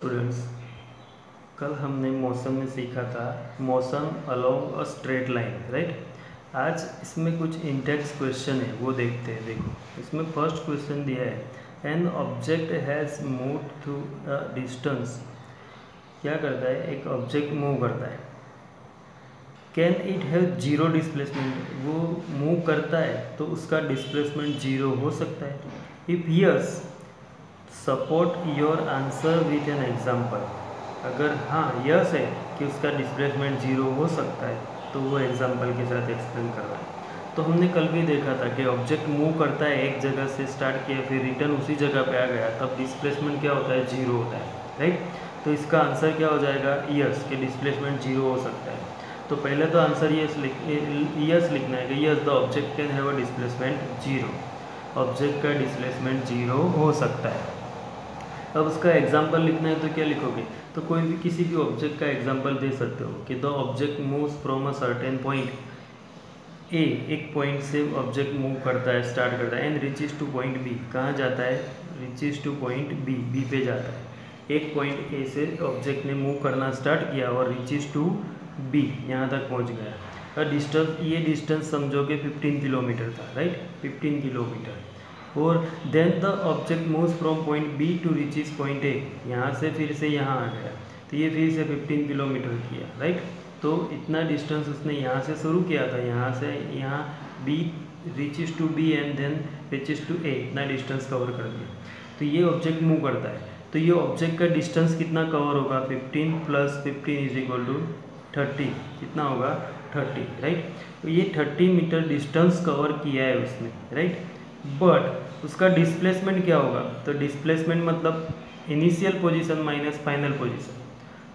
Students, कल हमने मौसम में सीखा था motion along a straight line, right. आज इसमें कुछ इंटेक्स क्वेश्चन है, वो देखते हैं। देखो, इसमें फर्स्ट क्वेश्चन दिया है an object has moved through a distance. क्या करता है? एक ऑब्जेक्ट मूव करता है। Can it have zero displacement? वो मूव करता है तो उसका डिस्प्लेसमेंट जीरो हो सकता है। If yes, support your answer with an example. अगर हाँ यस है कि उसका डिस्प्लेसमेंट जीरो हो सकता है तो वो एग्जाम्पल के साथ एक्सप्लेन कर रहा है। तो हमने कल भी देखा था कि ऑब्जेक्ट मूव करता है, एक जगह से स्टार्ट किया फिर रिटर्न उसी जगह पे आ गया, तब डिस्प्लेसमेंट क्या होता है? जीरो होता है, राइट। तो इसका आंसर क्या हो जाएगा? यस, कि डिस्प्लेसमेंट जीरो हो सकता है। तो पहले तो आंसर यस लिखना है कि yes the object can have a displacement zero. Object का डिस्प्लेसमेंट जीरो हो सकता है। अब उसका एग्जाम्पल लिखना है तो क्या लिखोगे? तो कोई भी किसी भी ऑब्जेक्ट का एग्जाम्पल दे सकते हो कि the object moves from a certain point A. एक पॉइंट से ऑब्जेक्ट मूव करता है, स्टार्ट करता है, and reaches to point B. कहाँ जाता है? Reaches to point B, B पे जाता है। एक पॉइंट ए से ऑब्जेक्ट ने मूव करना स्टार्ट किया और रिचेस टू बी, यहाँ तक पहुँच गया। डिस्टेंस, ये डिस्टेंस समझो कि 15 किलोमीटर था, राइट। 15 किलोमीटर। और then the object moves from point B to reaches point A. यहाँ से फिर से यहाँ आ गया तो ये फिर से 15 किलोमीटर किया, राइट। तो इतना डिस्टेंस उसने यहाँ से शुरू किया था, यहाँ से यहाँ B reaches to B and then reaches to A, इतना डिस्टेंस कवर कर दिया। तो ये ऑब्जेक्ट मूव करता है तो ये ऑब्जेक्ट का डिस्टेंस कितना कवर होगा? 15 + 15 इज इक्वल टू 30। कितना होगा? 30, राइट। तो ये 30 मीटर डिस्टेंस कवर किया है उसने, राइट। बट उसका डिस्प्लेसमेंट क्या होगा? तो डिस्प्लेसमेंट मतलब initial position minus final position,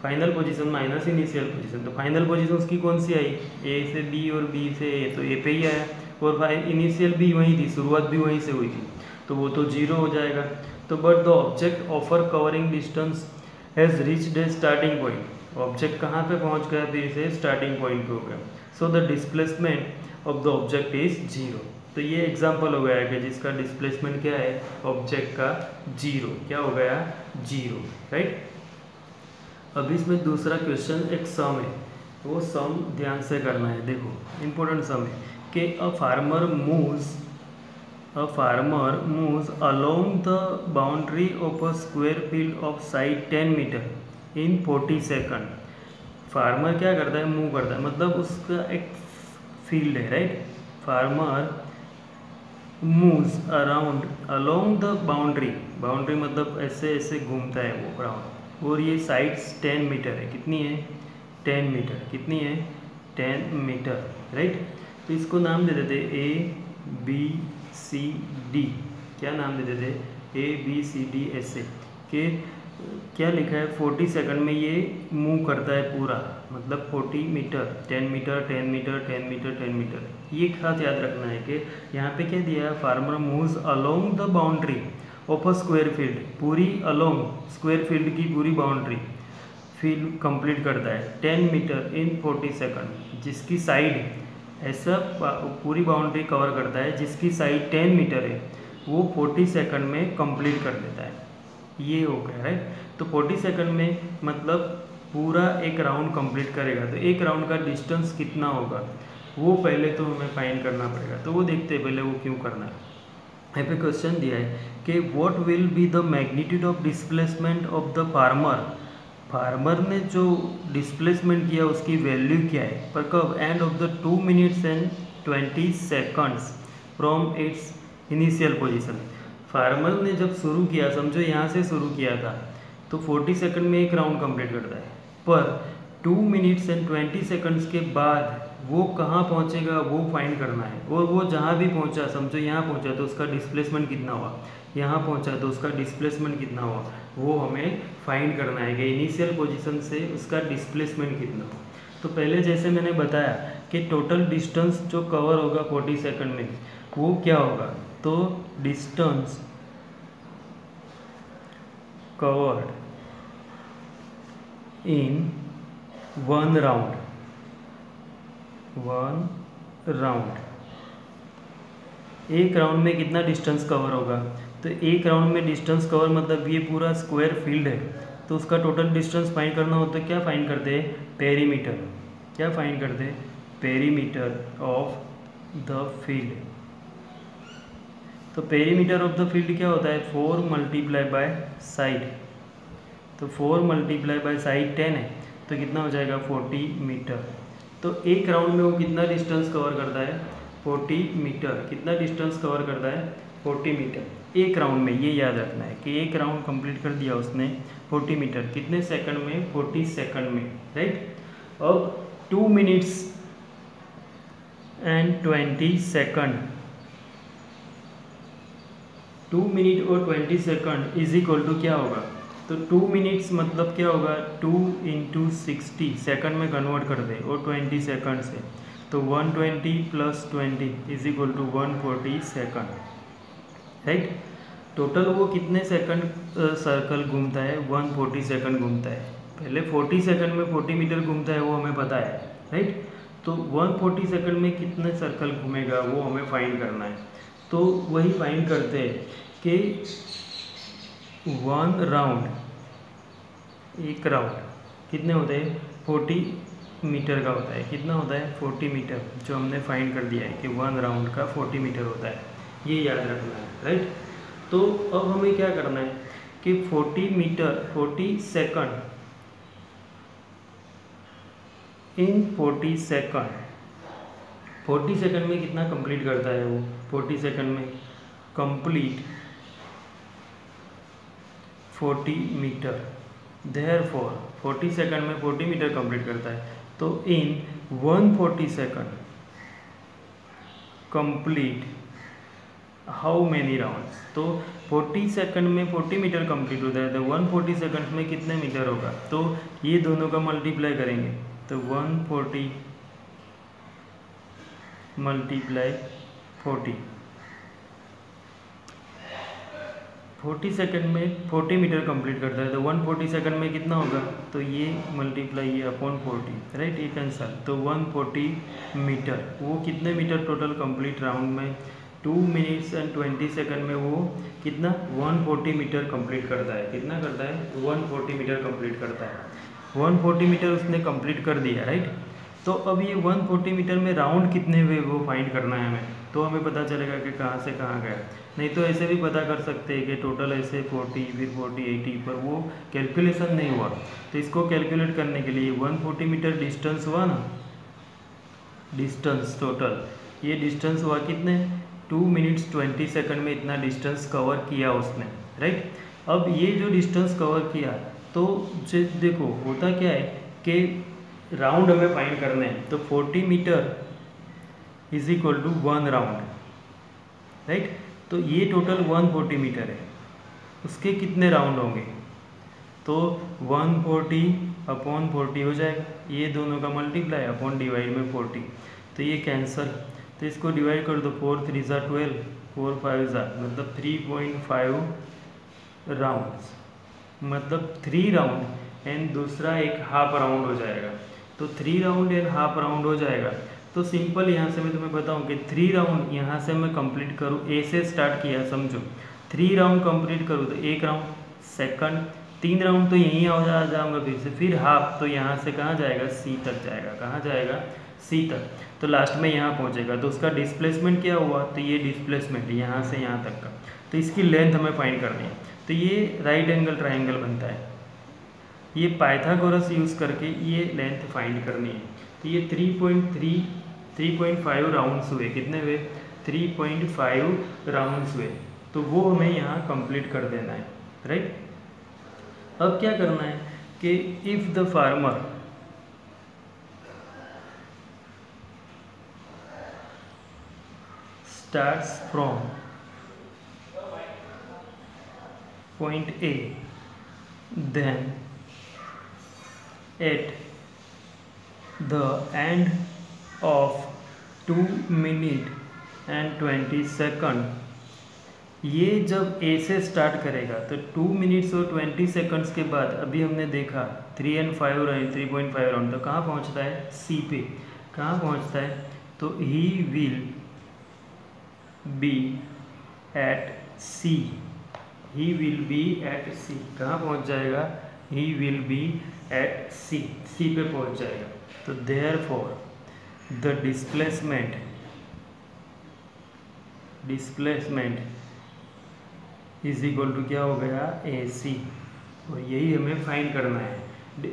final position minus initial position. तो फाइनल पोजीशन उसकी कौन सी आई? ए से बी और बी से ए, तो ए पे ही आया। और इनिशियल भी वहीं थी, शुरुआत भी वहीं से हुई थी, तो वो तो जीरो हो जाएगा। तो but the object offer covering distance has reached A starting point. Object कहाँ पे पहुँच गया? फिर से स्टार्टिंग पॉइंट पे हो गया। So the displacement of the object is zero. तो ये एग्जाम्पल हो गया है कि जिसका डिस्प्लेसमेंट क्या है? ऑब्जेक्ट का जीरो। क्या हो गया? Zero, right. अब इसमें दूसरा क्वेश्चन एक सम है, वो सम ध्यान से करना है। देखो, इंपॉर्टेंट सम है कि a farmer moves along the boundary of a square field of side 10 metre in 40 second. Farmer क्या करता है? मूव करता है, मतलब उसका एक फील्ड है, right. Farmer moves around along the boundary, boundary मतलब ऐसे ऐसे घूमता है वो राउंड, और ये साइड्स 10 मीटर है। कितनी है? 10 मीटर। कितनी है? 10 मीटर, राइट। तो इसको नाम दे देते ABCD। क्या नाम दे देते? ABCD ऐसे कि क्या लिखा है? 40 सेकंड में ये मूव करता है पूरा, मतलब 40 metre, 10 metre, 10 metre, 10 metre, 10 metre. ये खास याद रखना है कि यहाँ पे क्या दिया है? Farmer moves along the boundary of a square field. पूरी अलोंग स्क्वायर फील्ड की पूरी बाउंड्री फील्ड कंप्लीट करता है 10 मीटर इन 40 सेकंड। जिसकी साइड ऐसा पूरी बाउंड्री कवर करता है जिसकी साइड 10 मीटर है, वो 40 सेकंड में कंप्लीट कर देता है। ये हो गया, राइट। तो 40 सेकंड में मतलब पूरा एक राउंड कंप्लीट करेगा। तो एक राउंड का डिस्टेंस कितना होगा वो पहले तो हमें फाइंड करना पड़ेगा। तो वो देखते हैं पहले वो क्यों करना है। यहाँ पे क्वेश्चन दिया है कि what will be the magnitude of displacement of the farmer. Farmer ने जो डिस्प्लेसमेंट किया उसकी वैल्यू क्या है? पर कब? End of the 2 minutes and 20 seconds from its initial position. Farmer ने जब शुरू किया, समझो यहाँ से शुरू किया था, तो 40 सेकंड में एक राउंड कंप्लीट करता है। पर 2 मिनट्स एंड 20 सेकंड्स के बाद वो कहाँ पहुँचेगा वो फाइंड करना है। और वो जहाँ भी पहुँचा, समझो यहाँ पहुँचा तो उसका डिस्प्लेसमेंट कितना हुआ, यहाँ पहुँचा तो उसका डिस्प्लेसमेंट कितना हुआ, वो हमें फाइंड करना है कि इनिशियल पोजीशन से उसका डिस्प्लेसमेंट कितना हुआ। तो पहले जैसे मैंने बताया कि टोटल डिस्टेंस जो कवर होगा 40 सेकंड में वो क्या होगा? तो distance covered in one round, एक राउंड में कितना डिस्टेंस कवर होगा? तो एक राउंड में डिस्टेंस कवर मतलब ये पूरा स्क्वायर फील्ड है, तो उसका टोटल डिस्टेंस फाइंड करना होता है, क्या फाइंड करते हैं, पेरीमीटर। क्या फाइंड करते हैं, पेरीमीटर ऑफ द फील्ड। तो पेरीमीटर ऑफ द फील्ड क्या होता है, 4 मल्टीप्लाई बाय साइड। तो 4 मल्टीप्लाई बाय साइड 10 है, तो कितना हो जाएगा 40 मीटर। तो एक राउंड में वो कितना डिस्टेंस कवर करता है, 40 मीटर। कितना डिस्टेंस कवर करता है, 40 मीटर एक राउंड में। ये याद रखना है कि एक राउंड कंप्लीट कर दिया उसने 40 मीटर, कितने सेकंड में, 40 सेकंड में, राइट। अब 2 मिनट्स एंड 20 सेकंड, 2 मिनट और 20 सेकंड इज इक्वल टू क्या होगा, तो 2 मिनट्स मतलब क्या होगा, 2 इंटू 60 सेकंड में कन्वर्ट कर दे, और 20 सेकंड से, तो 120 plus 20 is equal to 140 second, right. Total वो कितने सेकंड सर्कल घूमता है, 140 सेकंड घूमता है। पहले 40 सेकंड में 40 मीटर घूमता है, वो हमें पता है, राइट। तो 140 सेकंड में कितने सर्कल घूमेगा वो हमें फाइंड करना है। तो वही फाइंड करते हैं कि 1 राउंड, एक राउंड कितने होते हैं, 40 मीटर का होता है। कितना होता है, 40 मीटर, जो हमने फाइंड कर दिया है कि 1 राउंड का 40 मीटर होता है, ये याद रखना है, राइट। तो अब हमें क्या करना है कि 40 metre 40 second in 40 second, 40 second में कितना कंप्लीट करता है वो, 40 सेकंड में कंप्लीट 40 मीटर। देयरफॉर 40 सेकंड में 40 मीटर कंप्लीट करता है, तो इन 140 second complete how many rounds. तो 40 सेकंड में 40 मीटर कंप्लीट होता है, तो 140 सेकंड में कितने मीटर होगा, तो ये दोनों का मल्टीप्लाई करेंगे, तो 140 मल्टीप्लाई 40 सेकंड में 40 मीटर कंप्लीट करता है, तो 140 सेकंड में कितना होगा, तो ये मल्टीप्लाई ये अपॉन 40, राइट, ये कैंसल। तो 140 मीटर, वो कितने मीटर टोटल कंप्लीट राउंड में, 2 मिनट्स एंड 20 सेकंड में वो कितना 140 मीटर कंप्लीट करता है। कितना करता है, 140 मीटर कंप्लीट करता है। 140 मीटर उसने कंप्लीट कर दिया, राइट। तो अब ये 140 मीटर में राउंड कितने हुए वो फाइंड करना है हमें, तो हमें पता चलेगा कि कहाँ से कहाँ गया। नहीं तो ऐसे भी पता कर सकते हैं कि टोटल ऐसे 40 फिर 40 80, पर वो कैलकुलेशन नहीं हुआ। तो इसको कैलकुलेट करने के लिए 140 मीटर डिस्टेंस हुआ ना, डिस्टेंस टोटल, ये डिस्टेंस हुआ कितने, 2 मिनट्स 20 सेकंड में इतना डिस्टेंस कवर किया उसने, राइट। अब ये जो डिस्टेंस कवर किया, तो देखो होता क्या है कि राउंड हमें फाइंड करने हैं, तो 40 metre is equal to 1 round, right. तो ये टोटल 140 मीटर है, उसके कितने राउंड होंगे, तो 140 अपॉन 40 हो जाएगा, ये दोनों का मल्टीप्लाई अपॉन डिवाइड में 40, तो ये कैंसल। तो इसको डिवाइड कर दो, 4 3 ज़ा 12, 4 5 ज़ा, मतलब 3.5 राउंड्स, मतलब 3 राउंड एंड दूसरा एक हाफ राउंड हो जाएगा। तो 3 राउंड एंड हाफ राउंड हो जाएगा। तो सिंपल यहाँ से मैं तुम्हें बताऊँ कि 3 राउंड यहाँ से मैं कंप्लीट करूँ, ए से स्टार्ट किया समझो, 3 राउंड कंप्लीट करूँ तो 1 राउंड, सेकंड 3 राउंड तो यहीं आ जाऊँगा फिर से, फिर हाफ, तो यहाँ से कहाँ जाएगा, सी तक जाएगा, कहाँ जाएगा, सी तक, तो लास्ट में यहाँ पहुँचेगा। तो उसका डिस्प्लेसमेंट क्या हुआ, तो ये डिस्प्लेसमेंट यहाँ से यहाँ तक का, तो इसकी लेंथ हमें फाइंड करनी है। तो ये राइट एंगल ट्राइंगल बनता है, ये पाइथागोरस यूज़ करके ये लेंथ फाइंड करनी है। तो ये 3.5 राउंड्स हुए, कितने हुए, 3.5 राउंड्स हुए, तो वो हमें यहाँ कंप्लीट कर देना है, राइट। अब क्या करना है कि if the farmer starts from point A, then at the end of 2 minutes and 20 seconds, ये जब A से स्टार्ट करेगा तो 2 मिनट्स और 20 सेकंड्स के बाद, अभी हमने देखा 3 and 5 राउंड, 3.5 राउंड, तो कहाँ पहुँचता है, C पे, कहाँ पहुँचता है, तो he will be at C, he will be at C, कहाँ पहुँच जाएगा, he will be at C, C पे पहुंच जाएगा। तो therefore the displacement is equal to क्या हो गया, ए सी। और यही हमें फाइंड करना है,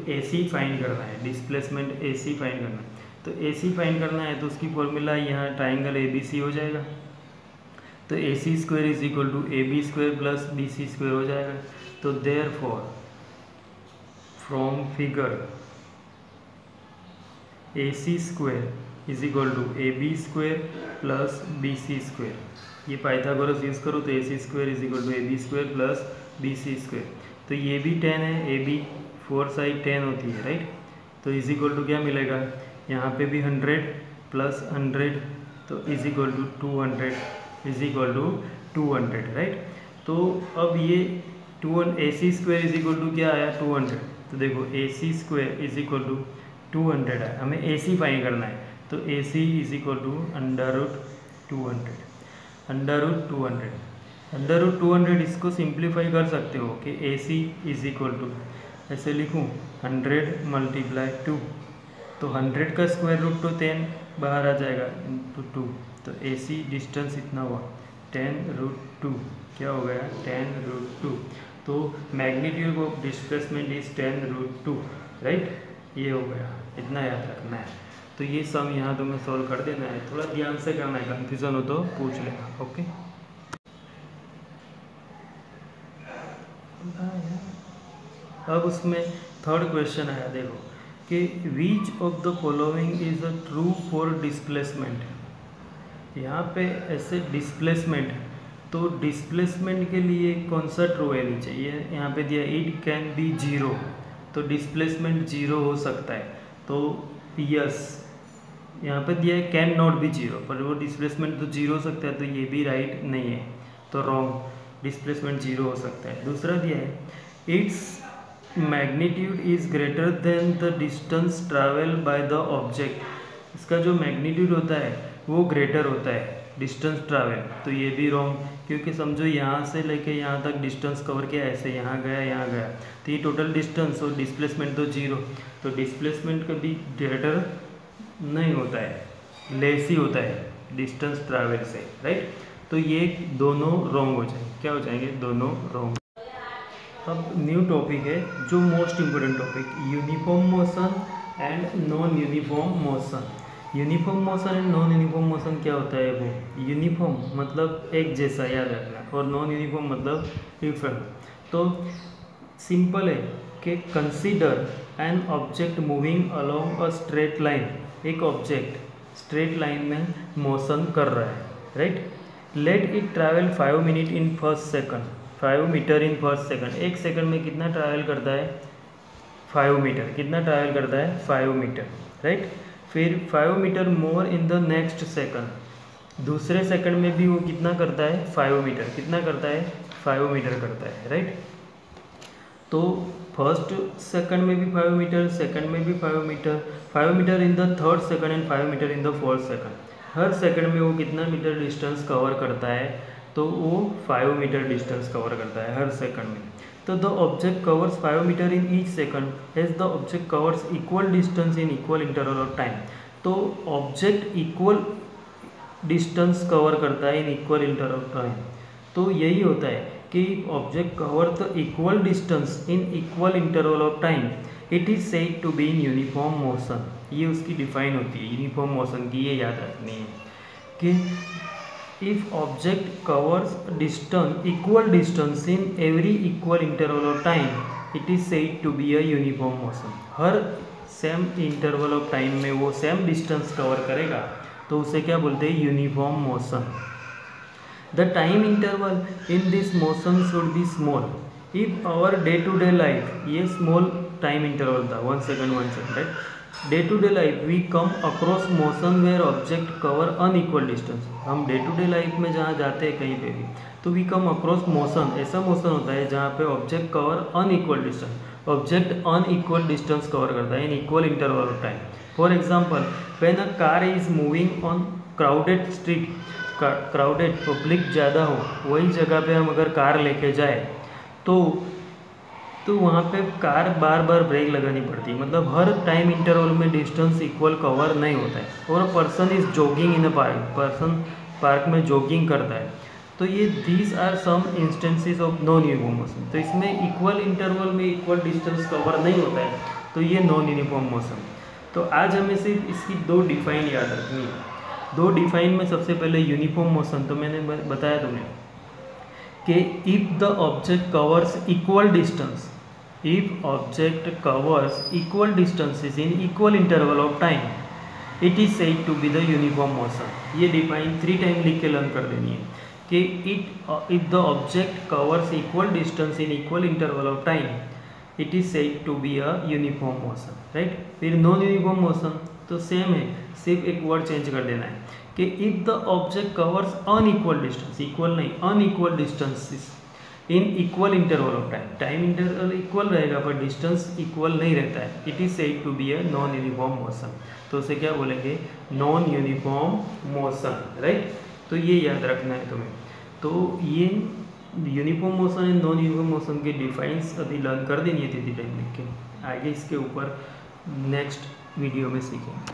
ए सी फाइंड करना है, डिस्प्लेसमेंट ए सी फाइंड करना है। तो ए सी फाइंड करना है तो उसकी फॉर्मूला यहाँ ट्राइंगल ए बी सी हो जाएगा। तो A C square is equal to A B square plus B C square हो जाएगा। तो therefore from figure A C square is equal to A B square plus B C square, ये Pythagoras use करो तो A C square is equal to A B square plus B C square. तो ये भी 10 है, A B 4 side 10 होती है, right. तो इज इक्वल टू क्या मिलेगा, यहाँ पे भी 100 प्लस 100 तो is equal to 200 is equal to 200, right. तो अब ये A C square is equal to क्या आया, 200। तो देखो A C square is equal to 200 है, हमें ए सी फाइंड करना है। तो A C is equal to under root 200, under root 200, under root 200 इसको सिंप्लीफाई कर सकते हो कि A C is equal to ऐसे लिखूँ 100 मल्टीप्लाई 2, तो 100 का स्क्वायर रूट तो 10 बाहर आ जाएगा इंटू 2। तो ए सी डिस्टेंस इतना हुआ 10 रूट 2, क्या हो गया 10 रूट 2। तो magnitude of displacement is 10 root 2, right. ये हो गया, इतना याद रखना है। तो ये सम यहाँ तुम्हें सॉल्व कर देना है, थोड़ा ध्यान से करना है, कंफ्यूजन हो तो पूछ लेना, ओके। अब उसमें थर्ड क्वेश्चन आया, देखो कि which of the following is a true for displacement. यहाँ पे ऐसे डिस्प्लेसमेंट, तो डिस्प्लेसमेंट के लिए कौन सा ट्रू वैल्यू चाहिए, यहाँ पे दिया इट कैन बी 0, तो डिस्प्लेसमेंट 0 हो सकता है। तो यस, यहाँ पे दिया है कैन नॉट बी 0, पर वो डिस्प्लेसमेंट तो 0 हो सकता है, तो ये भी राइट नहीं है, तो रॉन्ग, डिस्प्लेसमेंट 0 हो सकता है। दूसरा दिया है its magnitude is greater than the distance travel by the object, इसका जो मैग्नीट्यूड होता है वो ग्रेटर होता है डिस्टेंस ट्रैवल, तो ये भी रॉन्ग, क्योंकि समझो यहाँ से लेके यहाँ तक डिस्टेंस कवर किया, ऐसे यहाँ गया, तो ये टोटल डिस्टेंस और डिस्प्लेसमेंट तो 0, तो डिस्प्लेसमेंट कभी ग्रेटर नहीं होता है, लेस ही होता है डिस्टेंस ट्रैवल से, राइट। तो ये दोनों रॉन्ग हो जाएंगे, क्या हो जाएंगे, दोनों रॉन्ग। अब न्यू टॉपिक है जो most important topic, uniform motion and non uniform motion. Uniform motion and non uniform motion क्या होता है, वो यूनिफॉर्म मतलब एक जैसा, याद रखना, और नॉन यूनिफॉर्म मतलब डिफरेंट। तो सिंपल है कि consider an object moving along a straight line, एक ऑब्जेक्ट स्ट्रेट लाइन में मोशन कर रहा है, right. Let it travel 5 minute in first second, 5 metre in first second, एक सेकंड में कितना ट्रैवल करता है, 5 मीटर, कितना ट्रैवल करता है, 5 मीटर, राइट। फिर 5 metre more in the next second, दूसरे सेकंड में भी वो कितना करता है, 5 मीटर, कितना करता है, 5 मीटर करता है, राइट। तो फर्स्ट सेकंड में भी 5 मीटर, सेकंड में भी 5 metre, 5 metre in the third second and 5 metre in the fourth second, हर सेकंड में वो कितना मीटर डिस्टेंस कवर करता है, तो वो 5 मीटर डिस्टेंस कवर करता है हर सेकंड में। तो the object covers 5 metre in each second as the object covers equal distance in equal interval of time. तो ऑब्जेक्ट इक्वल डिस्टेंस कवर करता है in equal interval of time. तो यही होता है कि object cover the equal distance in equal interval of time, it is said to be in uniform motion. ये उसकी डिफाइन होती है यूनिफॉर्म मोशन की, ये याद रखनी है कि if object covers equal distance in every equal interval of time, it is said to be a uniform motion। Her same interval of time में वो सेम डिस्टेंस कवर करेगा, तो उसे क्या बोलते हैं, uniform motion. The time interval in this motion should be small. If our day to day life, ये small time interval था, 1 second 1 second, right. Day to day life we come across motion where object cover unequal distance. हम day to day life में जहाँ जाते हैं कहीं पे भी, तो वी कम अक्रॉस मोशन, ऐसा मोशन होता है जहाँ पे object cover unequal distance, object unequal distance cover करता है in equal interval of time. For example, when a car is moving on crowded street, crowded public ज़्यादा हो, वही जगह पे हम अगर कार लेके जाए तो तो वहाँ पे कार बार बार ब्रेक लगानी पड़ती है, मतलब हर टाइम इंटरवल में डिस्टेंस इक्वल कवर नहीं होता है। और person is jogging in a park, person park में जॉगिंग करता है। तो ये these are some instances of non uniform motion. तो इसमें इक्वल इंटरवल में इक्वल डिस्टेंस कवर नहीं होता है, तो ये नॉन यूनिफॉर्म मोशन। तो आज हमें सिर्फ इसकी दो डिफाइन याद रखनी है। दो डिफाइन में सबसे पहले यूनिफॉर्म मोशन, तो मैंने बताया तुम्हें कि if the object covers equal distance, if object covers equal distances in equal interval of time, it is said to be the uniform motion. ये डिफाइन 3 टाइम लिख के लर्न कर देनी है कि if the object covers equal distance in equal interval of time, it is said to be a uniform motion, right. फिर non uniform motion तो same है, सिर्फ एक वर्ड चेंज कर देना है कि if the object covers unequal distance, equal नहीं unequal distances in equal interval of time, time interval equal रहेगा पर डिस्टेंस इक्वल नहीं रहता है, it is said to be a non uniform motion. तो उसे क्या बोलेंगे, नॉन यूनिफॉर्म मोशन, राइट। तो ये याद रखना है तुम्हें। तो ये uniform motion and non uniform motion के डिफाइंस अभी लर्न कर देनी है 3 टाइम लिख के, आगे इसके ऊपर नेक्स्ट वीडियो में सीखेंगे।